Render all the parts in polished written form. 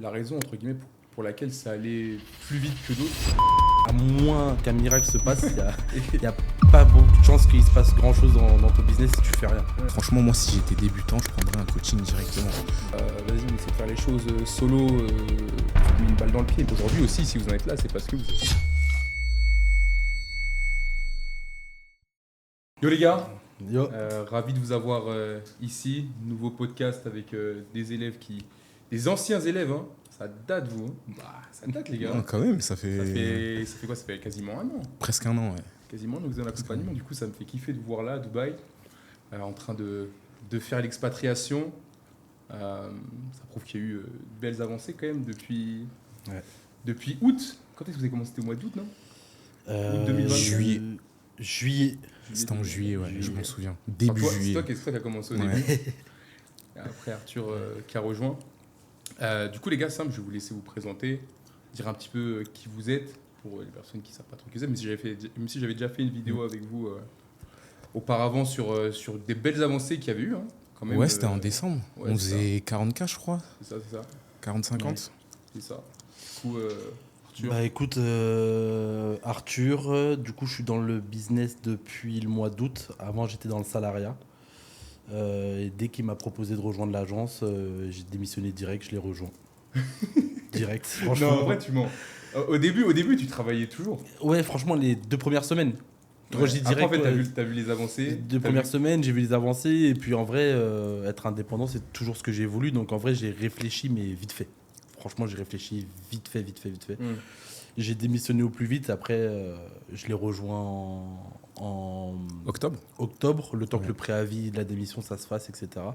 la raison, entre guillemets, pour laquelle ça allait plus vite que d'autres? À moins qu'un miracle se passe, il n'y a pas beaucoup de chances qu'il se passe grand chose dans ton business si tu fais rien. Franchement, moi, si j'étais débutant, je prendrais un coaching directement. Vas-y, on essaie de faire les choses solo, tu te mets une balle dans le pied. Aujourd'hui aussi, si vous en êtes là, c'est parce que vous êtes... Yo les gars, Yo. ravi de vous avoir ici. Nouveau podcast avec des anciens élèves, hein. Ça date vous, hein. Bah, ça date les gars. Ah, quand même, ça Ça fait fait quoi? Ça fait quasiment un an. presque un an, ouais. Quasiment, nous faisons l'accompagnement. Du coup, ça me fait kiffer de vous voir là, à Dubaï, en train de faire l'expatriation. Ça prouve qu'il y a eu de belles avancées quand même depuis août. Quand est-ce que vous avez commencé? C'était au mois d'août, non? Août 2022. Juillet. C'était en juillet, ouais, je m'en souviens. Enfin, Début toi, juillet. C'est toi qui a commencé au Ouais. début. Et après Arthur qui a rejoint. Du coup, les gars, simple, je vais vous laisser vous présenter, dire un petit peu qui vous êtes pour les personnes qui ne savent pas trop qui vous êtes. Même si j'avais déjà fait une vidéo avec vous auparavant sur des belles avancées qu'il y avait eu. Hein, quand même, Ouais, c'était en décembre. ouais, On c'est faisait 40K, je crois. C'est ça. 40-50. C'est ça. Du coup, Arthur. Bah écoute, Arthur, du coup je suis dans le business depuis le mois d'août. Avant j'étais dans le salariat. Et dès qu'il m'a proposé de rejoindre l'agence, j'ai démissionné direct, je l'ai rejoint. Direct, franchement. Non, en vrai, tu mens. Au début, tu travaillais toujours. Ouais, franchement, les 2 premières semaines. Quand Ouais. je dis Après, direct, en fait, ouais, t'as vu les avancées. les 2 premières semaines, j'ai vu les avancées. Et puis en vrai, être indépendant, c'est toujours ce que j'ai voulu. Donc en vrai, j'ai réfléchi, mais vite fait. Franchement, j'ai réfléchi vite fait. J'ai démissionné au plus vite. Après, je l'ai rejoint en Octobre. octobre, le temps que Ouais. le préavis de la démission, ça se fasse, etc.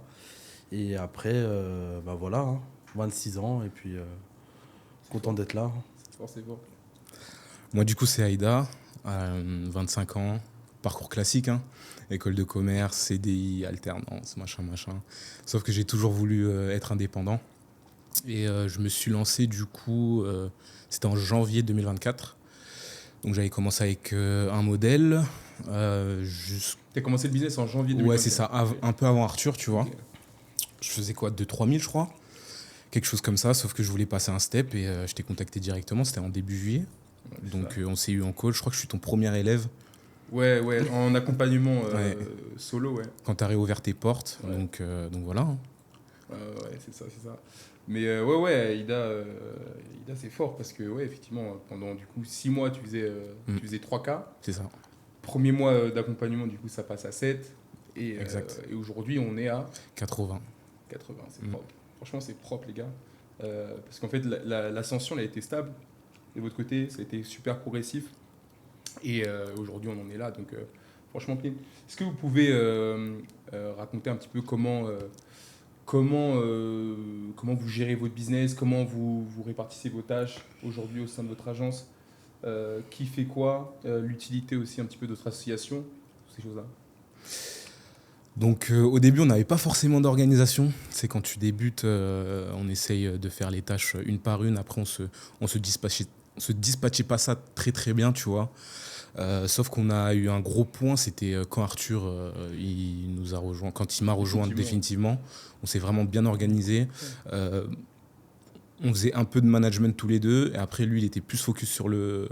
Et après, bah voilà, hein, 26 ans. Et puis, content d'être là. C'est fort. Moi, du coup, c'est Aïda, 25 ans, parcours classique, hein. École de commerce, CDI, alternance, machin. Sauf que j'ai toujours voulu être indépendant. Et je me suis lancé, du coup, c'était en janvier 2024. Donc, j'avais commencé avec un modèle. T'as commencé le business en janvier 2024. Ouais, c'est ça, un peu avant Arthur, tu vois. Ok. Je faisais quoi, 2-3 000, je crois. Quelque chose comme ça, sauf que je voulais passer un step et je t'ai contacté directement, c'était en début juillet. Ouais, Donc ça. on s'est eu en call, je crois que je suis ton premier élève Ouais, en accompagnement Ouais. solo, ouais. quand tu as réouvert tes portes. Ouais. Donc voilà. Hein. Ouais, c'est ça. Mais ouais, Ida, c'est fort parce que, ouais, effectivement, pendant du coup 6 mois, tu faisais 3K. C'est ça. Premier mois d'accompagnement, du coup, ça passe à 7. Exact. Et aujourd'hui, on est à 80. 80. C'est propre. Franchement, c'est propre, les gars. Parce qu'en fait, l'ascension, elle a été stable. De votre côté, ça a été super progressif. Et aujourd'hui, on en est là. Donc, franchement, clean. Est-ce que vous pouvez raconter un petit peu comment vous gérez votre business, comment vous répartissez vos tâches aujourd'hui au sein de votre agence, qui fait quoi, l'utilité aussi un petit peu de votre association, ces choses-là. Donc au début, on n'avait pas forcément d'organisation. C'est quand tu débutes, on essaye de faire les tâches une par une. Après, on se dispatchait pas ça très très bien, tu vois. Sauf qu'on a eu un gros point, c'était quand Arthur il nous a rejoint, quand il m'a rejoint définitivement. On s'est vraiment bien organisé. On faisait un peu de management tous les deux. Et après, lui, il était plus focus sur le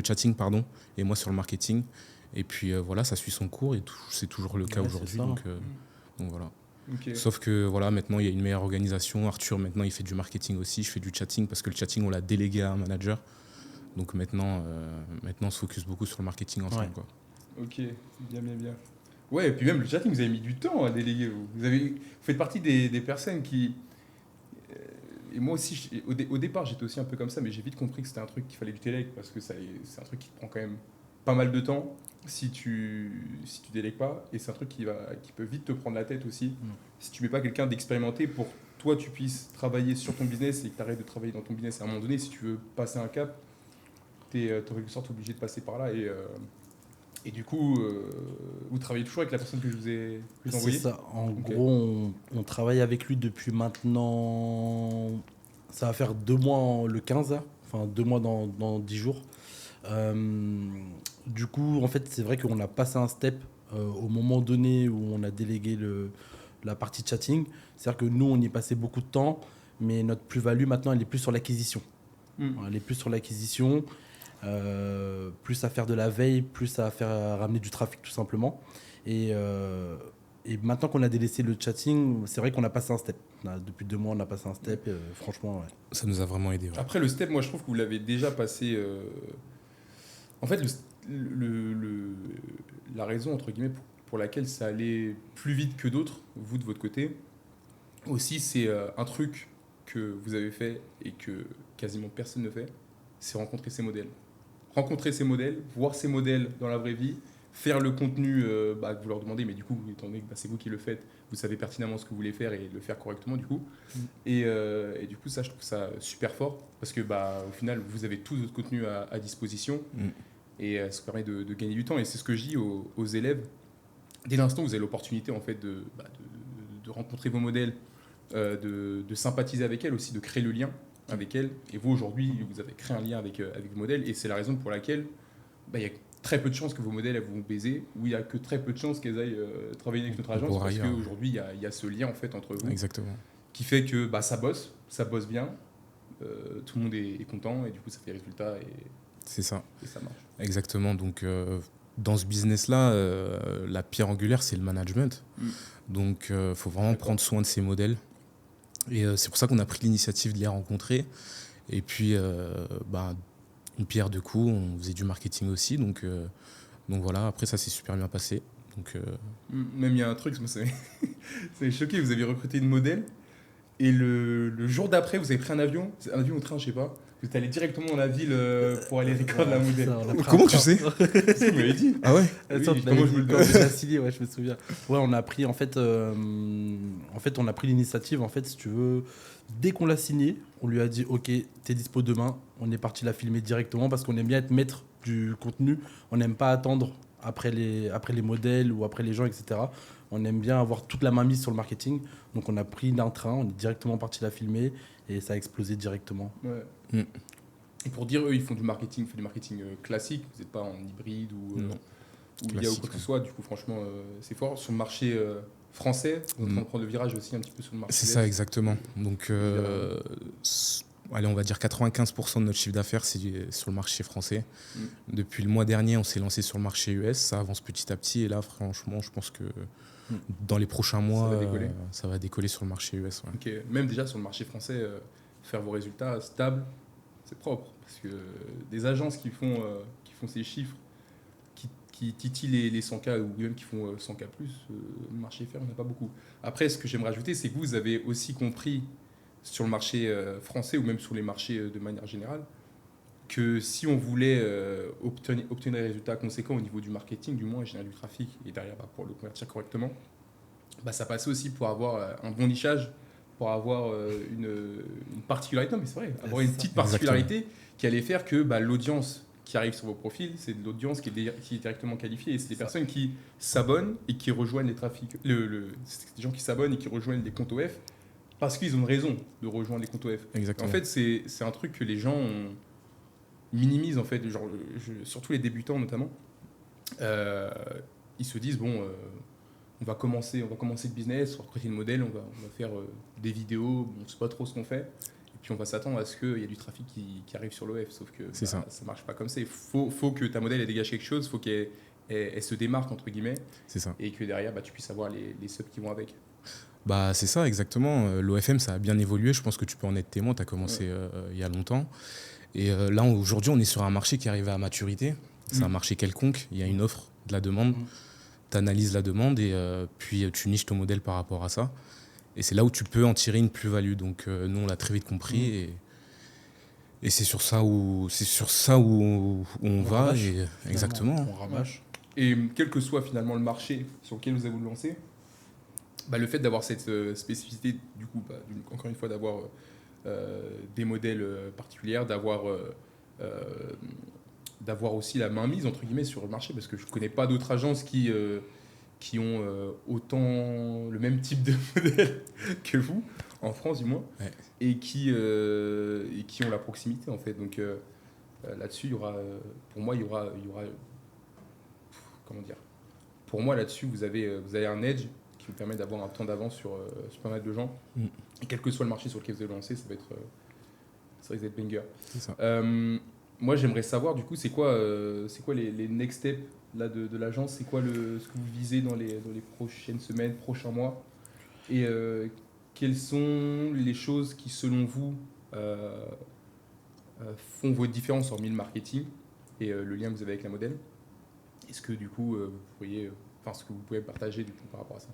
chatting, pardon, et moi sur le marketing. Et puis voilà, ça suit son cours et c'est toujours le cas Ouais, aujourd'hui. c'est ça. Donc voilà. Ok. Sauf que voilà, maintenant il y a une meilleure organisation. Arthur, maintenant il fait du marketing aussi. Je fais du chatting parce que le chatting, on l'a délégué à un manager. Donc maintenant, on se focus beaucoup sur le marketing ensemble. Ouais. Quoi. Ok, bien. Ouais, et puis même le chatting, vous avez mis du temps à déléguer. Vous faites partie des personnes qui... Et moi aussi, au départ, j'étais aussi un peu comme ça, mais j'ai vite compris que c'était un truc qu'il fallait du délègue parce que c'est un truc qui te prend quand même pas mal de temps si tu délègues pas. Et c'est un truc qui peut vite te prendre la tête aussi. Si tu mets pas quelqu'un d'expérimenté pour toi, tu puisses travailler sur ton business et que tu arrêtes de travailler dans ton business à un moment donné, si tu veux passer un cap, t'es en quelque sorte obligé de passer par là. Et du coup, vous travaillez toujours avec la personne que je vous ai envoyée. C'est ça. En Ok. gros, on travaille avec lui depuis maintenant. Ça va faire 2 mois le 15, là. Enfin 2 mois dans 10 jours. Du coup, en fait, c'est vrai qu'on a passé un step au moment donné où on a délégué la partie chatting. C'est-à-dire que nous, on y passait beaucoup de temps, mais notre plus-value maintenant, elle est plus sur l'acquisition. Mm. Elle est plus sur l'acquisition, plus à faire de la veille, plus à ramener du trafic tout simplement. Et maintenant qu'on a délaissé le chatting, c'est vrai qu'on a passé un step. Depuis 2 mois, on a passé un step. Franchement, ouais. Ça nous a vraiment aidé. Ouais. Après, le step, moi, je trouve que vous l'avez déjà passé. En fait, la raison, entre guillemets, pour laquelle ça allait plus vite que d'autres, vous, de votre côté, aussi, c'est un truc que vous avez fait et que quasiment personne ne fait, c'est rencontrer ces modèles. Rencontrer ces modèles, voir ces modèles dans la vraie vie, faire le contenu que vous leur demandez, mais du coup, étant donné que c'est vous qui le faites, vous savez pertinemment ce que vous voulez faire et le faire correctement, du coup. Et du coup, ça, je trouve ça super fort, parce que au final, vous avez tout votre contenu à disposition, et ça vous permet de gagner du temps. Et c'est ce que je dis aux élèves. Dès l'instant où vous avez l'opportunité, en fait, de rencontrer vos modèles, de sympathiser avec elles, aussi de créer le lien avec elles. Et vous, aujourd'hui, vous avez créé un lien avec vos modèles, et c'est la raison pour laquelle il y a très peu de chances que vos modèles elles vont baiser, ou il y a que très peu de chances qu'elles aillent travailler avec notre agence, parce qu'aujourd'hui, il y a ce lien en fait entre vous. Exactement. Qui fait que ça bosse bien, tout le monde est content, et du coup, ça fait résultat, c'est ça. Et ça marche. Exactement. Donc, dans ce business-là, la pierre angulaire, c'est le management. Donc, il faut vraiment prendre soin de ces modèles. Et c'est pour ça qu'on a pris l'initiative de les rencontrer. Et puis, une pierre deux coups, on faisait du marketing aussi. Donc voilà, après ça s'est super bien passé. Donc, Même il y a un truc, moi, c'est choqué, vous avez recruté une modèle et le jour d'après, vous avez pris un avion ou un train, je sais pas. Vous êtes allé directement dans la ville pour aller record la modèle. Comment tu sais? C'est ce que vous m'avez dit. Ah ouais? Comment je me le ouais, je me souviens. Ouais, on a pris on a pris l'initiative en fait, si tu veux, dès qu'on l'a signé, on lui a dit OK, t'es dispo demain, on est parti la filmer directement parce qu'on aime bien être maître du contenu, on n'aime pas attendre après les modèles ou après les gens, etc. On aime bien avoir toute la main mise sur le marketing. Donc on a pris un train, on est directement parti la filmer et ça a explosé directement. Ouais. Et pour dire, eux, ils font du marketing classique, vous n'êtes pas en hybride ou il y a ou quoi que ce soit. Du coup, franchement, c'est fort. Sur le marché français, vous êtes en train de prendre le virage aussi un petit peu sur le marché. C'est ça, exactement. Donc, allez, on va dire 95% de notre chiffre d'affaires, c'est sur le marché français. Depuis le mois dernier, on s'est lancé sur le marché US. Ça avance petit à petit. Et là, franchement, je pense que dans les prochains mois, ça va décoller sur le marché US. Ouais. Okay. Même déjà sur le marché français, faire vos résultats stables, c'est propre. Parce que des agences qui font ces chiffres, qui titillent les 100K ou même qui font 100K+, le marché fer, il n'y en a pas beaucoup. Après, ce que j'aimerais ajouter, c'est que vous avez aussi compris sur le marché français ou même sur les marchés de manière générale, que si on voulait obtenir des résultats conséquents au niveau du marketing, du moins, et générer du trafic, et derrière pour le convertir correctement, ça passait aussi pour avoir un bon nichage, pour avoir une particularité. Non, mais c'est vrai, avoir une petite particularité qui allait faire que l'audience qui arrive sur vos profils, c'est de l'audience qui est directement qualifiée. Et c'est des personnes qui s'abonnent et qui rejoignent les trafics. C'est des gens qui s'abonnent et qui rejoignent les comptes OF parce qu'ils ont une raison de rejoindre les comptes OF. Exactement. En fait, c'est un truc que les gens minimisent, en fait, surtout les débutants notamment. Ils se disent, on va commencer le business, on va recruter le modèle, on va faire des vidéos, on ne sait pas trop ce qu'on fait. Et puis on va s'attendre à ce qu'il y ait du trafic qui arrive sur l'OF. Sauf que ça ne marche pas comme ça. Il faut que ta modèle elle dégage quelque chose, il faut qu'elle se démarque, entre guillemets. C'est ça. Et que derrière, tu puisses avoir les subs qui vont avec. C'est ça, exactement. L'OFM, ça a bien évolué. Je pense que tu peux en être témoin. Tu as commencé il y a longtemps. Et là, aujourd'hui, on est sur un marché qui arrive à maturité. C'est un marché quelconque. Il y a une offre, de la demande. Tu analyses la demande et puis tu niches ton modèle par rapport à ça. Et c'est là où tu peux en tirer une plus-value. Donc, nous, on l'a très vite compris. Et c'est sur ça où on va. Et, exactement. On rabâche. Et quel que soit finalement le marché sur lequel vous avez vous lancé, le fait d'avoir cette spécificité, du coup, encore une fois, d'avoir des modèles particuliers, d'avoir aussi la main mise, entre guillemets, sur le marché, parce que je ne connais pas d'autres agences qui ont autant le même type de modèle que vous, en France du moins, et qui ont la proximité, en fait. Donc là-dessus, pour moi, comment dire, pour moi, là-dessus, vous avez un edge qui vous permet d'avoir un temps d'avance sur pas mal de gens. Et quel que soit le marché sur lequel vous allez lancer, ça va être banger. C'est ça. Moi, j'aimerais savoir, du coup, c'est quoi les next steps là, de l'agence? C'est quoi ce que vous visez dans les prochaines semaines, prochains mois? Et quelles sont les choses qui, selon vous, font votre différence hormis le marketing et le lien que vous avez avec la modèle? Est-ce que, du coup, ce que vous pouvez partager du coup, par rapport à ça?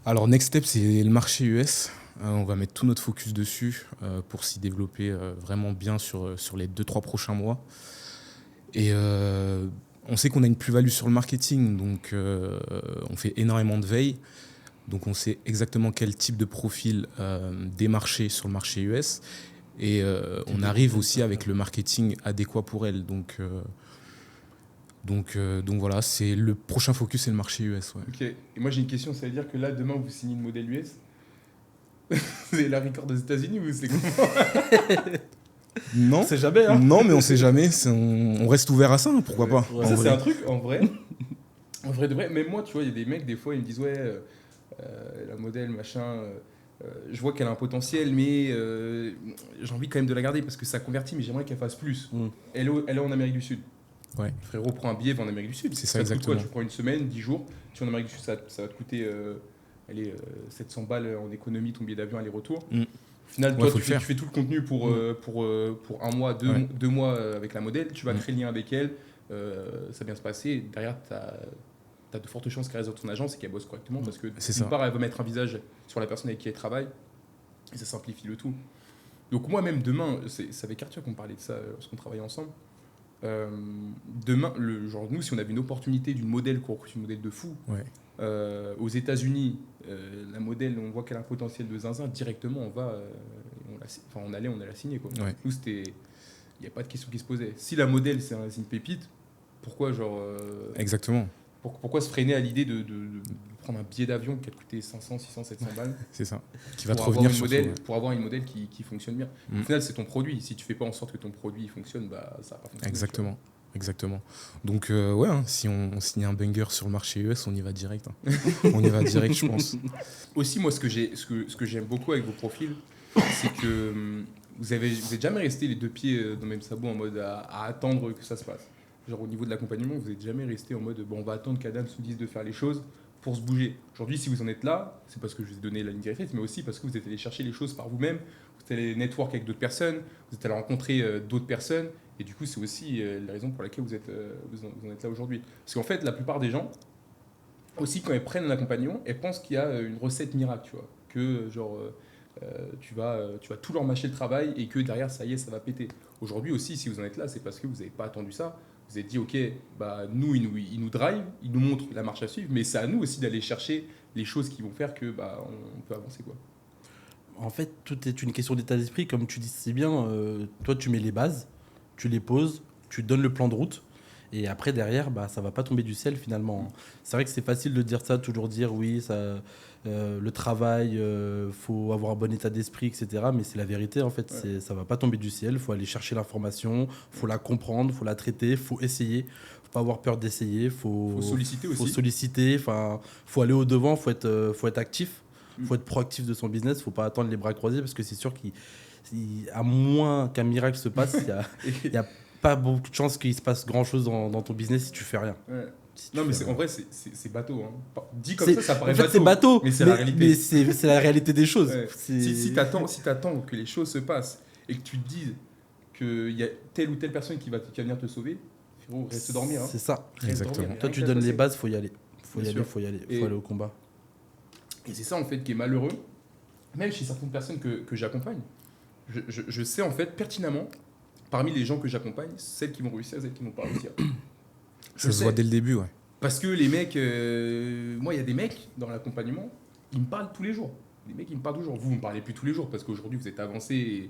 Alors, next step, c'est le marché US. On va mettre tout notre focus dessus pour s'y développer vraiment bien sur les 2-3 prochains mois. Et on sait qu'on a une plus-value sur le marketing, donc on fait énormément de veille. Donc on sait exactement quel type de profil démarcher sur le marché US. Et on arrive aussi avec le marketing adéquat pour elle. Donc voilà, c'est le prochain focus, c'est le marché US. Ouais. Ok. Et moi j'ai une question, ça veut dire que là demain vous signez une modèle US? C'est la record des États-Unis ou c'est comment? Non, On sait jamais, hein. non, mais on sait jamais. On reste ouvert à ça, hein, pourquoi pas. Ouais. Ça En c'est vrai. un truc en vrai. En vrai de vrai. Même moi tu vois, il y a des mecs des fois ils me disent ouais la modèle machin. Je vois qu'elle a un potentiel, mais j'ai envie quand même de la garder parce que ça convertit, mais j'aimerais qu'elle fasse plus. Elle est en Amérique du Sud. Ouais. Frérot, prends un billet, va en Amérique du Sud. C'est ça, te coûte quoi? exactement. Tu prends une semaine, 10 jours, tu vas en Amérique du Sud, ça va te coûter 700 balles en économie, ton billet d'avion aller-retour. Mm. Au final, Ouais, toi, faut tu le faire. fais tout le contenu pour un mois, Ouais. 2 mois avec la modèle, tu vas Mm. créer le lien avec elle, ça va bien se passer. Derrière, tu as de fortes chances qu'elle reste dans ton agence et qu'elle bosse correctement parce que C'est d'une ça. part, elle va mettre un visage sur la personne avec qui elle travaille et ça simplifie le tout. Donc moi même demain, c'est avec Arthur qu'on parlait de ça lorsqu'on travaillait ensemble. Demain, nous, si on avait une opportunité d'une modèle qu'on recrute une modèle de fou, Ouais. aux États-Unis, la modèle, on voit qu'elle a un potentiel de zinzin, directement, on allait la signer. Quoi. Ouais. Nous, il n'y a pas de question qui se posait. Si la modèle, c'est une pépite, pourquoi, Exactement, pourquoi se freiner à l'idée de prendre un billet d'avion qui a coûté 500, 600, 700 balles c'est ça. Qui va te pour avoir revenir une sur modèle, pour avoir une modèle qui fonctionne bien. Mm. Au final, c'est ton produit. Si tu fais pas en sorte que ton produit fonctionne, bah, ça va pas fonctionner. Exactement. Exactement. Donc, ouais, hein, si on signe un banger sur le marché US, on y va direct. Hein. On y va direct, je pense. Aussi, moi, ce que j'aime beaucoup avec vos profils, c'est que vous êtes jamais resté les deux pieds dans le même sabot en mode à attendre que ça se passe. Genre au niveau de l'accompagnement, vous n'êtes jamais resté en mode bon, on va attendre qu'Adam nous dise de faire les choses pour se bouger. Aujourd'hui, si vous en êtes là, c'est parce que je vous ai donné la ligne directrice, mais aussi parce que vous êtes allé chercher les choses par vous-même, vous êtes allé network avec d'autres personnes, vous êtes allé rencontrer d'autres personnes, et du coup, c'est aussi la raison pour laquelle vous en êtes là aujourd'hui. Parce qu'en fait, la plupart des gens, aussi quand elles prennent un accompagnement, elles pensent qu'il y a une recette miracle, tu vois, que genre tu vas tout leur mâcher le travail et que derrière ça y est, ça va péter. Aujourd'hui aussi, si vous en êtes là, c'est parce que vous n'avez pas attendu ça. Vous avez dit ok, bah ils nous drive, ils nous montrent la marche à suivre, mais c'est à nous aussi d'aller chercher les choses qui vont faire que bah on peut avancer quoi. En fait, tout est une question d'état d'esprit, comme tu dis si bien. Toi, tu mets les bases, tu les poses, tu donnes le plan de route. Et après, derrière, bah, ça va pas tomber du ciel finalement. C'est vrai que c'est facile de dire ça, toujours dire oui, le travail, faut avoir un bon état d'esprit, etc. Mais c'est la vérité en fait, Ouais. ça va pas tomber du ciel. Faut aller chercher l'information, faut la comprendre, faut la traiter, faut essayer. Faut pas avoir peur d'essayer, Faut solliciter faut aussi. solliciter. Enfin, faut aller au devant, faut être actif, faut être proactif de son business. Faut pas attendre les bras croisés parce que c'est sûr qu'à moins qu'un miracle se passe, il y a pas beaucoup de chances qu'il se passe grand chose dans ton business si tu fais rien. Ouais. Si tu Non mais fais en rien. vrai c'est bateau. Hein. Dit comme ça paraît en fait, bateau. c'est bateau, mais c'est la réalité. mais c'est la réalité des choses. Ouais. C'est- Si t'attends que les choses se passent et que tu te dises qu'il y a telle ou telle personne qui va venir te sauver, frérot, reste dormir. Hein. C'est ça. Reste Exactement. dormir, Toi, rien tu que donnes ça, les c'est- bases, faut y aller. Faut Bien y sûr. aller, Et- faut aller au combat. Et c'est ça en fait qui est malheureux, même chez certaines personnes que j'accompagne. Je sais en fait pertinemment, parmi les gens que j'accompagne, celles qui vont réussir et celles qui ne vont pas réussir. Ça se voit dès le début, ouais. Parce que les mecs, moi il y a des mecs dans l'accompagnement, ils me parlent tous les jours. Les mecs ils me parlent toujours. Vous me parlez plus tous les jours parce qu'aujourd'hui vous êtes avancé et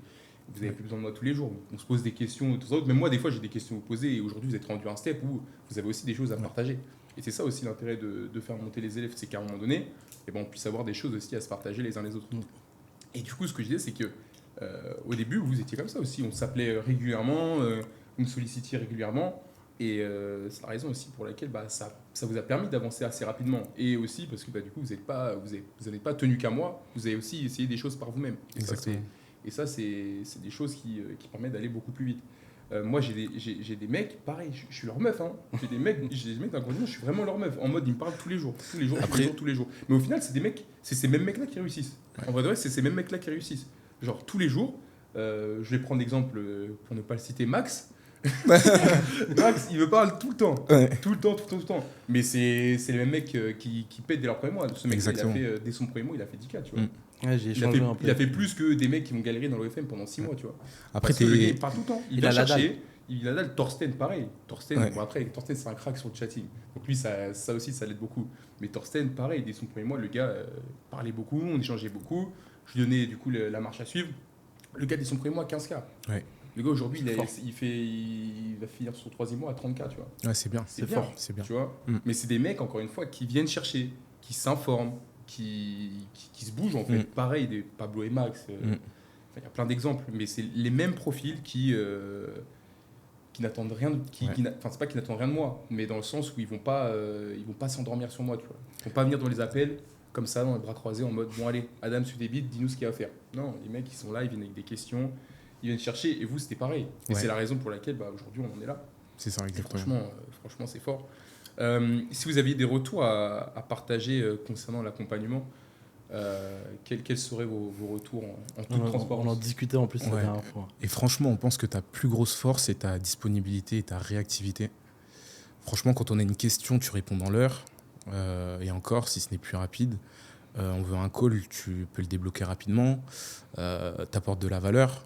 vous n'avez plus besoin de moi tous les jours. On se pose des questions et tout ça. Même moi des fois j'ai des questions à vous poser et aujourd'hui vous êtes rendu à un step où vous avez aussi des choses à partager. Et c'est ça aussi l'intérêt de faire monter les élèves, c'est qu'à un moment donné, eh ben, on puisse avoir des choses aussi à se partager les uns les autres. Et du coup ce que je disais c'est que au début vous étiez comme ça aussi. On s'appelait régulièrement, vous me sollicitiez régulièrement. Et c'est la raison aussi pour laquelle ça vous a permis d'avancer assez rapidement. Et aussi parce que du coup, vous n'avez pas tenu qu'à moi, vous avez aussi essayé des choses par vous-même. Exactement. Et ça, c'est des choses qui permettent d'aller beaucoup plus vite. Moi, j'ai des mecs, pareil, je suis leur meuf. Hein. J'ai des mecs d'un continent, je suis vraiment leur meuf. En mode, ils me parlent tous les jours. Tous les jours. Mais au final, c'est ces mêmes mecs-là qui réussissent. Ouais. En vrai, c'est ces mêmes mecs-là qui réussissent. Genre, tous les jours, je vais prendre l'exemple, pour ne pas le citer, Max. Max, il me parle tout le temps. Ouais. Tout le temps. Mais c'est les mêmes mecs qui pètent dès leur premier mois. Ce mec, dès son premier mois, il a fait 10K, tu vois. Ouais, il a fait plus que des mecs qui vont galérer dans l'OFM pendant 6 mois, tu vois. Après, le gars, il parle tout le temps. Il va chercher. Il a là le Thorsten, pareil. Thorsten, c'est un crack sur le chatting. Donc lui, ça aussi, ça l'aide beaucoup. Mais Thorsten, pareil, dès son premier mois, le gars parlait beaucoup, on échangeait beaucoup. Je lui donnais du coup la marche à suivre. Le gars, dès son premier mois, 15K. Ouais. Le gars, aujourd'hui, il va finir son 3e mois à 30K, tu vois. Ouais, c'est bien. C'est fort. C'est bien. Tu vois. Mais c'est des mecs, encore une fois, qui viennent chercher, qui s'informent, qui se bougent, en fait. Pareil, des Pablo et Max. Il y a plein d'exemples, mais c'est les mêmes profils qui n'attendent rien c'est pas qu'ils n'attendent rien de moi, mais dans le sens où ils vont pas s'endormir sur moi, tu vois. Ils vont pas venir dans les appels comme ça, dans les bras croisés, en mode bon allez, Adam sur des beats, dis-nous ce qu'il y a à faire. Non, les mecs ils sont là, ils viennent avec des questions, ils viennent chercher, et vous c'était pareil. Et c'est la raison pour laquelle aujourd'hui on en est là. C'est ça, exactement. Franchement c'est fort. Si vous aviez des retours à partager concernant l'accompagnement, quels seraient vos retours en toute transparence? On en discutait en plus la dernière fois. Et franchement, on pense que ta plus grosse force, c'est ta disponibilité et ta réactivité. Franchement, quand on a une question, tu réponds dans l'heure. Et encore, si ce n'est plus rapide, on veut un call, tu peux le débloquer rapidement. T'apportes de la valeur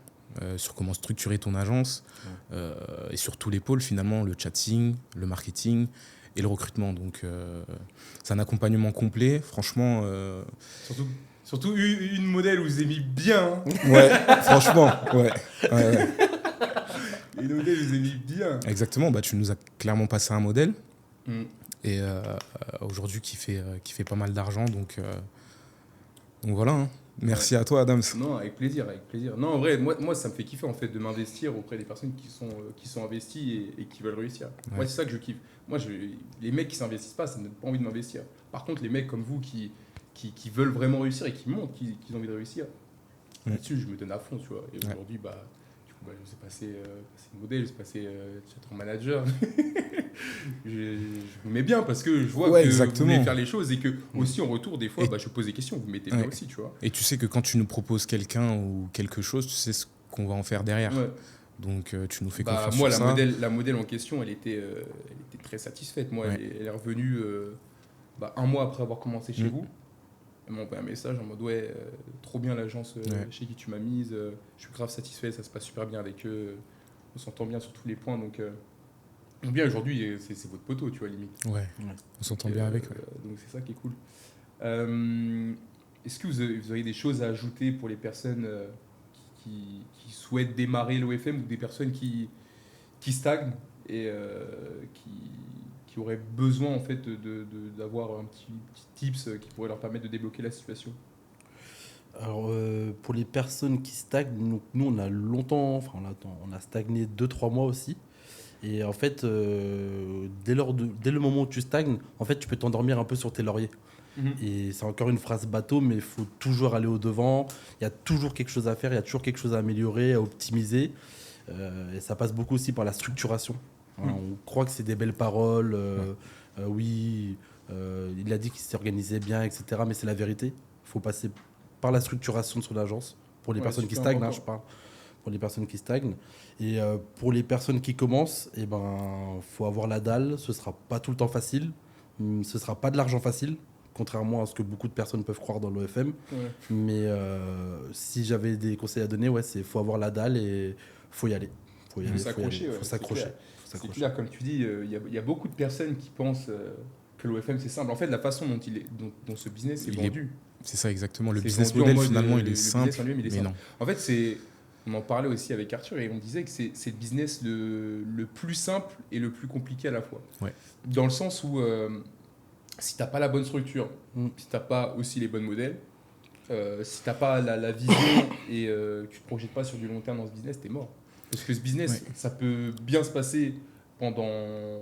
sur comment structurer ton agence et sur tous les pôles, finalement, le chatting, le marketing et le recrutement. Donc, c'est un accompagnement complet. Franchement... Surtout une modèle où vous avez mis bien. Hein. Ouais, franchement, ouais. Une modèle où vous avez mis bien. Exactement, tu nous as clairement passé un modèle. Et aujourd'hui, qui fait pas mal d'argent. Donc voilà. Hein. Merci à toi, Adams. Non, avec plaisir. Non, en vrai, moi, ça me fait kiffer en fait de m'investir auprès des personnes qui sont investies et qui veulent réussir. Ouais. Moi, c'est ça que je kiffe. Moi, les mecs qui s'investissent pas, ça me donne pas envie de m'investir. Par contre, les mecs comme vous qui veulent vraiment réussir et qui montrent qu'ils ont envie de réussir, là-dessus, je me donne à fond, tu vois. Et aujourd'hui, je sais passer modèle, je sais passer chat manager. je me mets bien parce que je vois que vous voulez faire les choses et que aussi en retour, des fois, je pose des questions, vous me mettez bien aussi, tu vois. Et tu sais que quand tu nous proposes quelqu'un ou quelque chose, tu sais ce qu'on va en faire derrière. Ouais. Donc tu nous fais confiance moi, sur ça. La modèle en question, elle était très satisfaite. Moi, elle est revenue 1 mois après avoir commencé chez vous. Elle m'a envoyé un message en mode trop bien l'agence chez qui tu m'as mise, je suis grave satisfait, ça se passe super bien avec eux, on s'entend bien sur tous les points, donc bien aujourd'hui c'est votre poteau, tu vois, limite. Ouais. On s'entend bien avec. Donc c'est ça qui est cool. Est-ce que vous avez des choses à ajouter pour les personnes qui souhaitent démarrer l'OFM ou des personnes qui stagnent et qui auraient besoin en fait d'avoir un petit tips qui pourrait leur permettre de débloquer la situation? Alors pour les personnes qui stagnent, nous on a longtemps, on a stagné 2-3 mois aussi. Et en fait, dès le moment où tu stagnes, en fait tu peux t'endormir un peu sur tes lauriers. Et c'est encore une phrase bateau, mais il faut toujours aller au-devant. Il y a toujours quelque chose à faire, il y a toujours quelque chose à améliorer, à optimiser. Et ça passe beaucoup aussi par la structuration. On croit que c'est des belles paroles, il a dit qu'il s'est organisé bien, etc. Mais c'est la vérité. Il faut passer par la structuration de son agence. Pour les personnes qui stagnent, je parle. Pour les personnes qui stagnent. Et pour les personnes qui commencent, faut avoir la dalle. Ce ne sera pas tout le temps facile. Ce ne sera pas de l'argent facile, contrairement à ce que beaucoup de personnes peuvent croire dans l'OFM. Mais si j'avais des conseils à donner, c'est faut avoir la dalle et faut y aller. Faut s'accrocher. C'est clair, comme tu dis, il y a beaucoup de personnes qui pensent que l'OFM c'est simple. En fait, la façon dont ce business est vendu. C'est ça exactement. Le business model, finalement, il est simple. Mais non. En fait, on en parlait aussi avec Arthur et on disait que c'est le business le plus simple et le plus compliqué à la fois. Ouais. Dans le sens où si tu n'as pas la bonne structure, si tu n'as pas aussi les bons modèles, si tu n'as pas la vision et que tu ne te projettes pas sur du long terme dans ce business, tu es mort. Parce que ce business, ça peut bien se passer pendant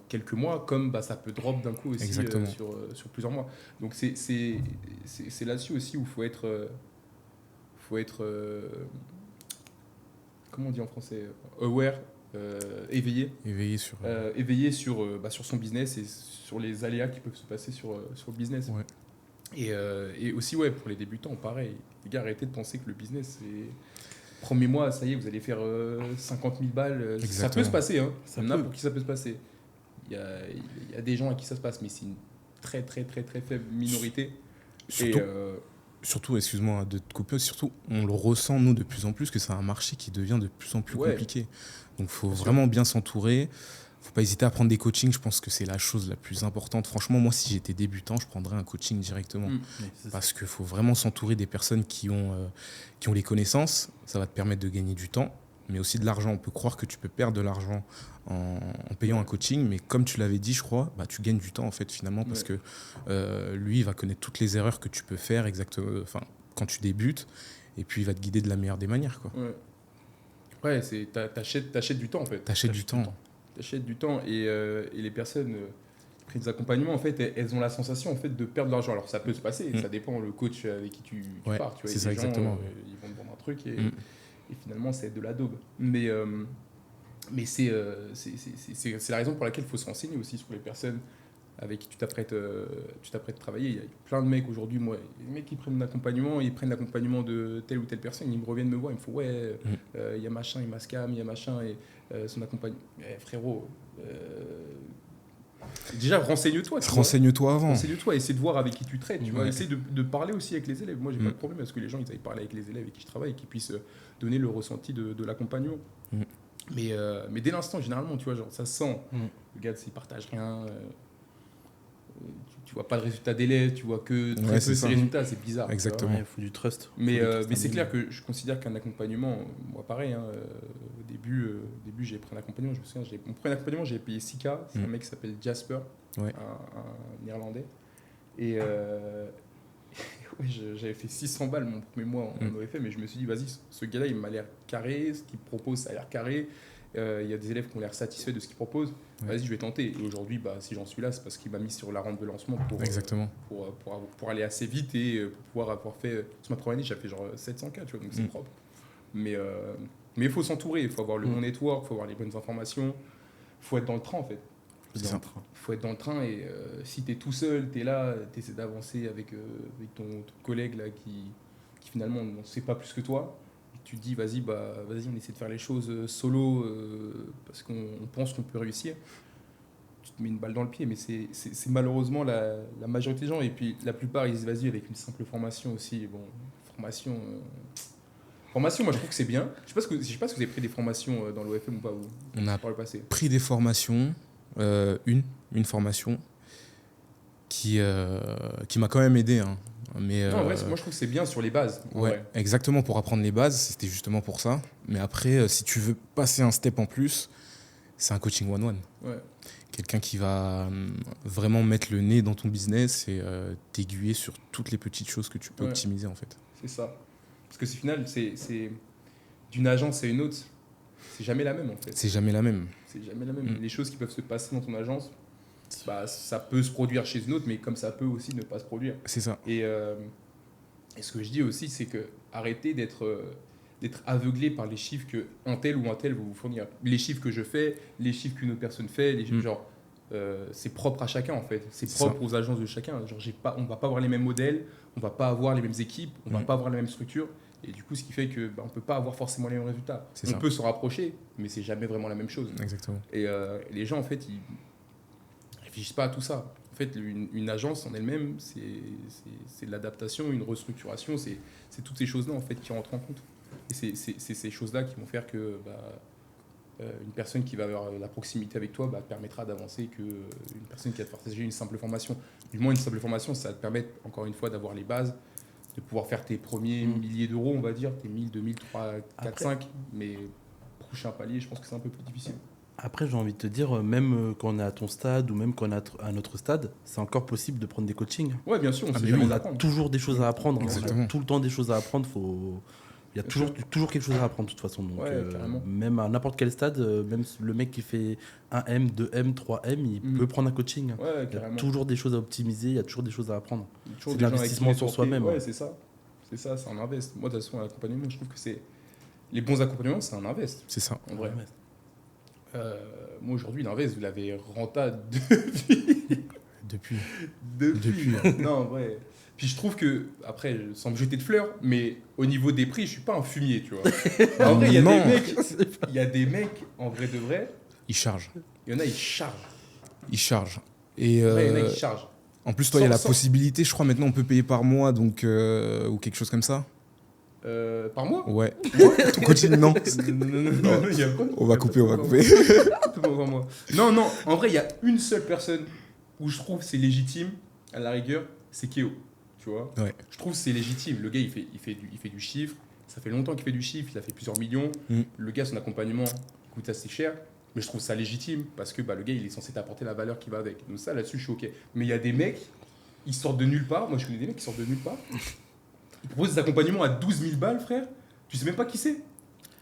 quelques mois, comme bah, ça peut drop d'un coup aussi sur plusieurs mois. Donc c'est là-dessus aussi où il faut être comment on dit en français, aware, éveillé sur son business et sur les aléas qui peuvent se passer sur le business. Ouais. Et aussi, pour les débutants, pareil. Les gars, arrêtez de penser que le business, c'est... Premier mois, ça y est, vous allez faire 50 000 balles. Exactement. Ça peut se passer, hein. Ça Il y en a peut. pour qui ça peut se passer. Il y a des gens à qui ça se passe, mais c'est une très, très, très, très faible minorité. Surtout, excuse-moi de te couper, surtout, on le ressent, nous, de plus en plus, que c'est un marché qui devient de plus en plus compliqué. Donc, il faut vraiment bien s'entourer. Faut pas hésiter à prendre des coachings. Je pense que c'est la chose la plus importante. Franchement, moi, si j'étais débutant, je prendrais un coaching directement. Parce qu'il faut vraiment s'entourer des personnes qui ont les connaissances. Ça va te permettre de gagner du temps, mais aussi de l'argent. On peut croire que tu peux perdre de l'argent en payant un coaching, mais comme tu l'avais dit, je crois, bah, tu gagnes du temps, en fait, finalement, parce que lui, il va connaître toutes les erreurs que tu peux faire quand tu débutes, et puis il va te guider de la meilleure des manières, quoi. Ouais, t'achètes du temps, en fait. T'achètes du temps. T'achètes du temps et les personnes qui prennent des accompagnements, en fait, elles ont la sensation en fait, de perdre de l'argent. Alors ça peut se passer, ça dépend le coach avec qui tu pars. Tu vois, c'est ça, gens, exactement. ils vont te vendre un truc et finalement c'est de la daube. Mais c'est la raison pour laquelle il faut se renseigner aussi sur les personnes avec qui tu t'apprêtes à travailler. Il y a plein de mecs aujourd'hui, moi, les mecs qui prennent l'accompagnement, ils prennent l'accompagnement de telle ou telle personne, ils me reviennent me voir, ils me font il y a machin, il m'a scam, il y a machin et son accompagnement. Frérot, déjà renseigne-toi. Renseigne-toi avant. Renseigne-toi, essaie de voir avec qui tu traites. Tu vois, essaie de parler aussi avec les élèves. Moi, j'ai pas de problème parce que les gens ils aillent parler avec les élèves avec qui je travaille et qu'ils puissent donner le ressenti de l'accompagnement. Mais dès l'instant, généralement, tu vois, genre, ça se sent. Le gars, il partage rien. Tu vois pas de résultats d'élèves, tu vois que très peu ces résultats, c'est bizarre. Exactement. Il faut du trust. Mais c'est clair que je considère qu'un accompagnement, moi pareil, hein, au début j'ai pris un accompagnement, je me souviens, mon premier accompagnement, j'ai payé 6K, c'est un mec qui s'appelle Jasper, un néerlandais. Et j'avais fait 600 balles mon premier mois en OFM, mais je me suis dit, vas-y, ce gars-là, il m'a l'air carré, ce qu'il propose, ça a l'air carré. Il y a des élèves qui ont l'air satisfaits de ce qu'il propose. Vas-y, je vais tenter. Et aujourd'hui, si j'en suis là, c'est parce qu'il m'a mis sur la rampe de lancement pour aller assez vite et pour pouvoir avoir fait. Sur ma première année, j'ai fait genre 700K, tu vois, donc c'est propre. Mais il faut s'entourer, il faut avoir le bon network, il faut avoir les bonnes informations, il faut être dans le train en fait. Il faut être dans le train et si tu es tout seul, tu es là, tu essaies d'avancer avec ton collègue là, qui finalement ne sait pas plus que toi. Tu te dis vas-y on essaie de faire les choses solo parce qu'on pense qu'on peut réussir. Tu te mets une balle dans le pied, mais c'est malheureusement la majorité des gens. Et puis la plupart ils disent vas-y avec une simple formation aussi. Bon, formation, moi je trouve que c'est bien. Je sais pas si vous avez pris des formations dans l'OFM ou pas. On a par le passé. Pris des formations, une formation qui m'a quand même aidé. Hein. Mais non, en vrai, moi je trouve que c'est bien sur les bases. Ouais, exactement, pour apprendre les bases, c'était justement pour ça. Mais après, si tu veux passer un step en plus, c'est un coaching one-one. Ouais. Quelqu'un qui va vraiment mettre le nez dans ton business et t'aiguiller sur toutes les petites choses que tu peux optimiser en fait. C'est ça. Parce que au final, c'est d'une agence à une autre, c'est jamais la même en fait. C'est jamais la même. Les choses qui peuvent se passer dans ton agence, ça peut se produire chez une autre, mais comme ça peut aussi ne pas se produire. C'est ça. Et ce que je dis aussi, c'est que arrêtez d'être aveuglé par les chiffres que un tel ou un tel va vous fournir. Les chiffres que je fais, les chiffres qu'une autre personne fait, c'est propre à chacun en fait. C'est propre aux agences de chacun. Genre, on va pas avoir les mêmes modèles, on va pas avoir les mêmes équipes, on va pas avoir la même structure. Et du coup, ce qui fait que on peut pas avoir forcément les mêmes résultats. On peut se rapprocher, mais c'est jamais vraiment la même chose. Exactement. Et les gens en fait, ils réfléchissent pas à tout ça. En fait, une agence en elle-même, c'est de l'adaptation, une restructuration, c'est toutes ces choses-là en fait qui rentrent en compte. Et c'est ces choses-là qui vont faire que une personne qui va avoir la proximité avec toi permettra d'avancer qu'une personne qui va te partager une simple formation. Du moins, une simple formation, ça va te permettre, encore une fois, d'avoir les bases, de pouvoir faire tes premiers milliers d'euros, on va dire, tes 1000, 2000, 3, 4, 5. Mais prochain palier, je pense que c'est un peu plus difficile. Après, j'ai envie de te dire, même quand on est à ton stade ou même quand on est à notre stade, c'est encore possible de prendre des coachings. Ouais, bien sûr, on a toujours des choses à apprendre. Exactement. On a tout le temps des choses à apprendre. Il y a Bien toujours quelque chose à apprendre de toute façon. Donc, Ouais, carrément. même à n'importe quel stade, même le mec qui fait 1M, 2M, 3M, il peut prendre un coaching. Ouais, Il y a carrément. toujours des choses à optimiser, il y a toujours des choses à apprendre. Il y a toujours C'est des de gens avec l'investissement qui sur networker. soi-même. Ouais, c'est ça. C'est ça, c'est un invest. Moi, de toute façon, l'accompagnement, je trouve que c'est. Les bons accompagnements, c'est un invest, C'est ça. en vrai. Ouais. Moi, aujourd'hui, l'invest, vous l'avez rentable Depuis. depuis. Non, en vrai. Puis je trouve que, après, sans me jeter de fleurs, mais au niveau des prix, je suis pas un fumier, tu vois. En vrai, Non. il y a des mecs, en vrai de vrai, Il charge. il y en a, ils chargent. Il charge. Et Ouais, il y en a, ils chargent. en plus, toi, il y a la Sans- possibilité, je crois, maintenant, on peut payer par mois, donc, ou quelque chose comme ça. Par mois Ouais. Ton coaching, non. Non, il y a pas. On va couper, on va couper. Tout par mois. Non, non, en vrai, il y a une seule personne où je trouve c'est légitime, à la rigueur, c'est Keo. Tu vois. Ouais. Je trouve c'est légitime. Le gars, il fait du chiffre. Ça fait longtemps qu'il fait du chiffre. Il a fait plusieurs millions. Le gars, son accompagnement coûte assez cher. Mais je trouve ça légitime parce que le gars, il est censé t'apporter la valeur qui va avec. Donc ça, là-dessus, je suis OK. Mais il y a des mecs, ils sortent de nulle part. Moi, je connais des mecs qui sortent de nulle part. Ils proposent des accompagnements à 12 000 balles, frère. Tu sais même pas qui c'est. Tu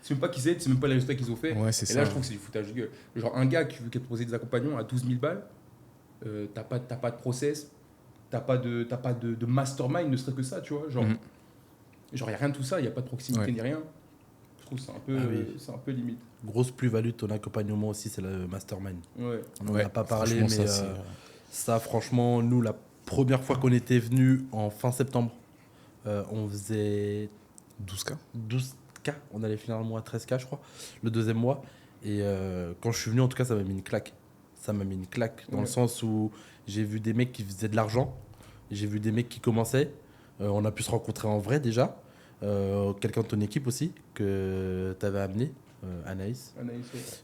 sais même pas qui c'est. Tu sais même pas les résultats qu'ils ont fait. Ouais, c'est Et ça. là, je trouve que c'est du foutage de gueule. Genre, un gars qui veut te proposer des accompagnements à 12 000 balles, t'as pas de process, t'as pas de mastermind, ne serait que ça, tu vois. Genre, il n'y a rien de tout ça, il n'y a pas de proximité Ouais. ni rien. Je trouve que c'est un peu limite. Grosse plus-value de ton accompagnement aussi, c'est le mastermind. Ouais. On n'en Ouais, a pas parlé, mais franchement, ça, ça, franchement, nous, la première fois qu'on était venu en fin septembre, on faisait 12K. 12K. On allait finir le mois à 13K, je crois, le deuxième mois. Et quand je suis venu, en tout cas, ça m'a mis une claque. Ça m'a mis une claque dans le sens où j'ai vu des mecs qui faisaient de l'argent. J'ai vu des mecs qui commençaient. On a pu se rencontrer en vrai déjà. Quelqu'un de ton équipe aussi que tu avais amené, Anaïs,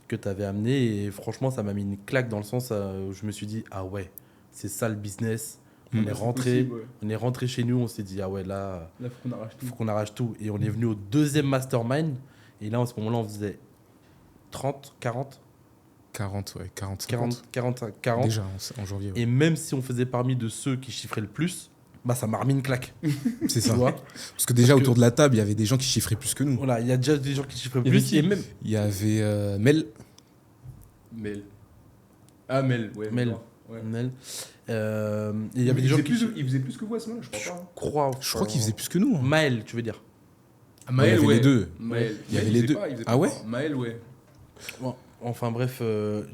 que tu avais amené. Et franchement, ça m'a mis une claque dans le sens où je me suis dit, ah ouais, c'est ça le business. On est rentré, possible, ouais. on est rentré chez nous, on s'est dit, ah ouais, là, Là, faut qu'on arrache tout. faut qu'on arrache tout. Et on est venu au deuxième mastermind. Et là, en ce moment-là, on faisait 30, 40, 40, ouais. 40, 40, 45, 40. Déjà, en janvier. Ouais. Et même si on faisait parmi de ceux qui chiffraient le plus, bah ça m'a remis une claque. C'est Tu ça. vois. Parce que déjà, Parce que- autour de la table, il y avait des gens qui chiffraient plus que nous. Voilà, il y a déjà des gens qui chiffraient Il y avait plus. qui Et même Il y avait Mel. Mel. Ah, Mel, ouais. Mel. Ouais. Mel. Et il y avait des gens qui Il faisait plus que vous à ce moment-là, je crois pas. croient. Je crois qu'il faisait plus que nous. Hein. Maël, tu veux dire. Ah, Ouais, il y avait les deux. Maël. Il y avait les deux. Il faisait Ah pas. ouais. Maël, ouais. Bon, enfin bref,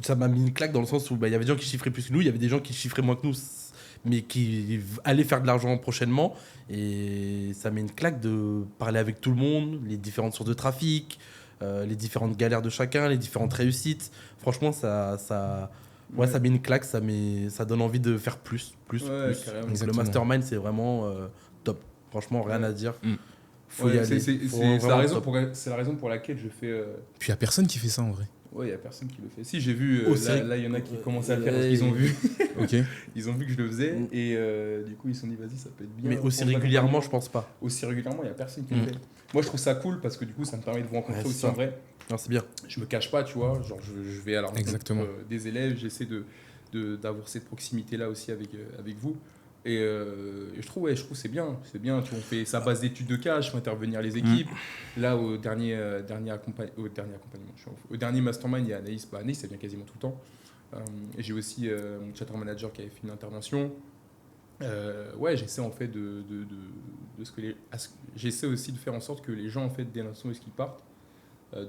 ça m'a mis une claque dans le sens où bah, il y avait des gens qui chiffraient plus que nous, il y avait des gens qui chiffraient moins que nous, mais qui allaient faire de l'argent prochainement. Et ça met une claque de parler avec tout le monde, les différentes sources de trafic, les différentes galères de chacun, les différentes réussites. Franchement, ça met une claque, ça donne envie de faire plus. Ouais, Donc, carrément. le Exactement. mastermind, c'est vraiment top. Franchement, rien à dire. Faut y Ouais, aller. c'est Faut la vraiment raison top. c'est la raison pour laquelle je fais. Puis il n'y a personne qui fait ça en vrai. Ouais, il n'y a personne qui le fait. Si, j'ai vu. Oh, c'est- Là, il y en a qui commençaient à le faire parce qu'ils ont vu. Ok. Ils ont vu que je le faisais. Et du coup, ils se sont dit, vas-y, ça peut être bien. Mais aussi Prendre régulièrement, l'accompagnement. je pense pas. Aussi régulièrement, il n'y a personne qui le fait. Moi, je trouve ça cool parce que du coup, ça me permet de vous rencontrer Ouais, aussi ça. en vrai. Non, c'est bien. Je me cache pas, tu vois. Genre, je vais à la rencontre Exactement. des élèves. J'essaie d'avoir cette proximité-là aussi avec vous. Et je trouve que c'est bien. C'est bien. Tu vois, on fait sa base d'études de cas, je fais intervenir les équipes. Là, au dernier mastermind, il y a Anaïs. Anaïs, ça vient quasiment tout le temps. Et j'ai aussi mon chapter manager qui avait fait une intervention. Ouais, j'essaie en fait j'essaie aussi de faire en sorte que les gens en fait dès l'instant où ils partent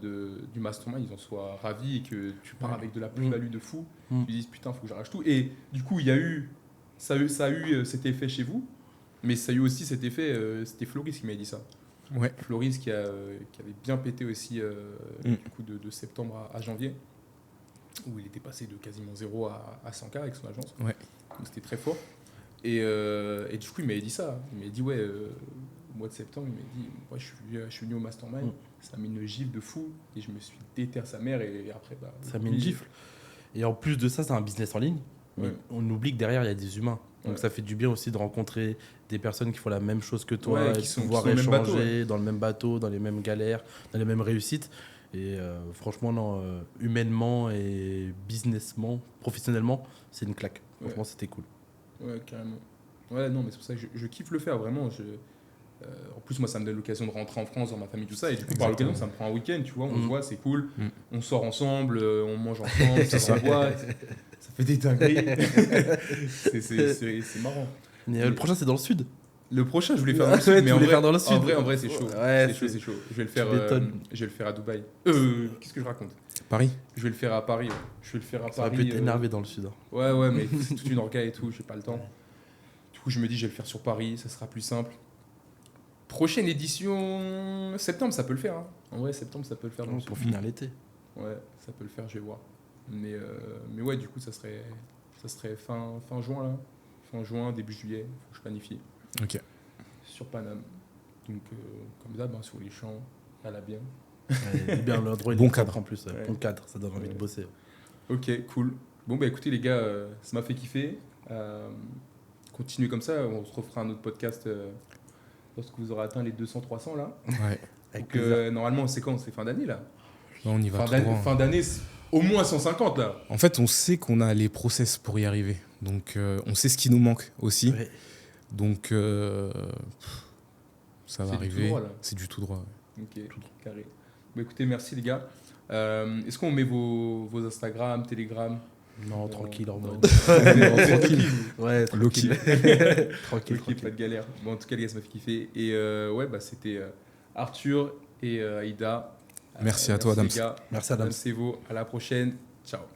du mastermind, ils en soient ravis et que tu pars avec de la plus-value de fou. Ils disent putain, faut que j'arrache tout. Et du coup, ça a eu cet effet chez vous, mais ça a eu aussi cet effet. C'était Floris qui m'avait dit ça. Ouais. Floris qui avait bien pété aussi du coup de septembre à janvier, où il était passé de quasiment 0 à 100K avec son agence. Ouais. Donc c'était très fort. Et du coup, il m'avait dit ça. Il m'avait dit, ouais, au mois de septembre, il m'a dit, ouais, je suis venu au mastermind, ça m'a mis une gifle de fou, et je me suis déterré sa mère, et après, Ça met une gifle. Et en plus de ça, c'est un business en ligne. Mais on oublie que derrière, il y a des humains. Donc ça fait du bien aussi de rencontrer des personnes qui font la même chose que toi, Ouais, et qui de sont pouvoir dans le même bateau, échanger dans le même bateau, dans les mêmes galères, dans les mêmes réussites. Et franchement, non, humainement et businessment, professionnellement, c'est une claque. Franchement, c'était cool. Ouais, carrément. Ouais, non, mais c'est pour ça que je kiffe le faire, vraiment. En plus, moi, ça me donne l'occasion de rentrer en France, dans ma famille, tout ça. Et du coup, par l'occasion, ça me prend un week-end, tu vois. On se voit, c'est cool. On sort ensemble, on mange ensemble, ça s'envoie. Ça fait des dingueries. C'est marrant. Mais le prochain, c'est dans le sud. Le prochain, je voulais faire dans le sud, mais en faire dans le sud. vrai, c'est chaud. Ouais, c'est chaud. Je vais le faire. Je vais le faire à Dubaï. Qu'est-ce que je raconte? Paris. Je vais le faire à Paris. Ouais. Je vais le faire à Ça va Paris. peut être énervé dans le sud. Ouais, mais c'est toute une orga et tout. J'ai pas le temps. Du coup, je me dis, je vais le faire sur Paris. Ça sera plus simple. Prochaine édition, septembre, ça peut le faire. Hein. En vrai, septembre, ça peut le faire. Pour finir l'été. Ouais, ça peut le faire. Je vais voir. Mais ouais, du coup, ça serait fin juin là. Fin juin, début juillet. Faut que je planifie. Ok. Sur Paname. Donc, comme d'hab, hein, sur les champs, à la bien. Ouais, bien l'endroit, Bon cadre en plus. Ouais. Bon cadre, ça donne envie de bosser. Ok, cool. Bon, bah écoutez, les gars, ça m'a fait kiffer. Continuez comme ça. On se refera un autre podcast lorsque vous aurez atteint les 200-300 là. Ouais. Donc, normalement, c'est quand? C'est fin d'année là. Là, on y va tout droit. Fin d'année, au moins 150 là. En fait, on sait qu'on a les process pour y arriver. Donc, on sait ce qui nous manque aussi. Ouais. Donc, ça va arriver. C'est du tout droit là. C'est du tout droit. Ouais. Ok, tout droit, carré. Bah écoutez, merci les gars. Est-ce qu'on met vos Instagram, Telegram? Non, tranquille, en non. mode. Tranquille. Ouais, Loki. tranquille. Ok, pas de galère. Bon, en tout cas, les gars, ça m'a fait kiffer. Et ouais, bah c'était Arthur et Aïda. Merci à toi, Adams. les gars. Merci, Adams. C'est vous. À la prochaine. Ciao.